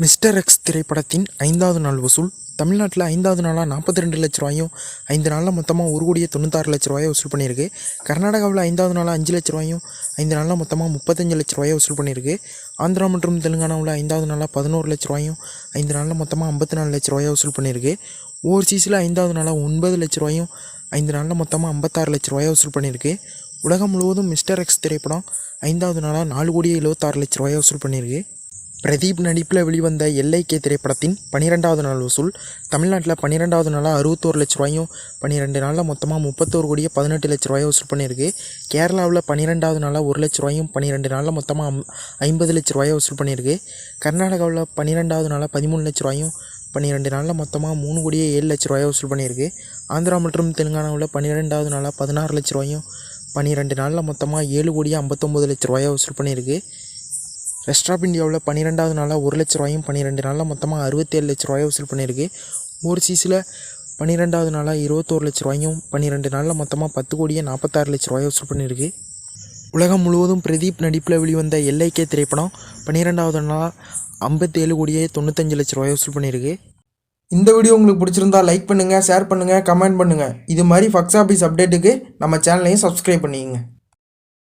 Mister X திரைப்படத்தின் 5வது நாள் வசூல் தமிழ்நாட்டில் 5வது நாளாக 42 லட்ச ரூபாயும் 5 நாளில் மொத்தமாக 1,96 லட்ச ரூபாயை வசூல் பண்ணியிருக்கு. கர்நாடகாவில் 5வது நாளாக 5 லட்ச ரூபாயும் 5 நாளில் மொத்தமாக 35 லட்ச ரூபாயை வசூல் பண்ணியிருக்கு. ஆந்திரா மற்றும் தெலுங்கானாவில் 5வது நாளாக 11 லட்ச ரூபாயும் 5 நாளில் மொத்தமாக 54 லட்ச ரூபாயை வசூல் பண்ணியிருக்கு. ஓவர்சீஸில் 5வது நாளாக 9 லட்ச ரூபாயும் 5 நாளில் மொத்தமாக 56 லட்ச ரூபாயை வசூல் பண்ணியிருக்கு. உலகம் முழுவதும் மிஸ்டர் எக்ஸ் திரைப்படம் 5வது நாளாக 4,76 லட்ச ரூபாயை வசூல் பண்ணியிருக்கு. பிரதீப் நடிப்பில் வெளிவந்த எல்ஐகே திரைப்படத்தின் 12வது நாள் வசூல் தமிழ்நாட்டில் 12வது நாளாக 61 லட்ச ரூபாயும் 12 நாளில் மொத்தமாக 31,18 லட்ச ரூபாயை வசூல் பண்ணியிருக்கு. கேரளாவில் 12வது நாளாக 1 லட்ச ரூபாயும் 12 நாளில் மொத்தமாக 50 லட்ச ரூபாயை வசூல் பண்ணியிருக்கு. கர்நாடகாவில் 12வது நாளாக 13 லட்ச ரூபாயும் 12 நாளில் மொத்தமாக 3,07 லட்ச ரூபாயை வசூல் பண்ணியிருக்கு. ஆந்திரா மற்றும் தெலுங்கானாவில் 12வது நாளாக 16 லட்ச ரூபாயும் 12 நாளில் மொத்தமாக 7,59 லட்ச ரூபாயை வசூல் பண்ணியிருக்கு. ரெஸ்ட் ஆஃப் இந்தியாவில் 12வது நாளாக 1 லட்ச ரூபாயும் 12 நாளில் மொத்தமாக 67 லட்ச ரூபாயை வசூல் பண்ணியிருக்கு. ஓவர்சீஸில் 12வது நாளாக 21 லட்ச ரூபாயும் 12 நாளில் மொத்தமாக 10,46 லட்ச ரூபாயை வசூல் பண்ணியிருக்கு. உலகம் முழுவதும் பிரதீப் நடிப்பில் வெளிவந்த எல்ஐகே திரைப்படம் 12வது நாளாக 57,95 லட்ச ரூபாயை வசூல் பண்ணியிருக்கு. இந்த வீடியோ உங்களுக்கு பிடிச்சிருந்தா லைக் பண்ணுங்கள், ஷேர் பண்ணுங்கள், கமெண்ட் பண்ணுங்கள். இது மாதிரி ஃபக்ஸ் ஆஃபீஸ் அப்டேட்டுக்கு நம்ம சேனலையும் சப்ஸ்கிரைப் பண்ணிக்கங்க.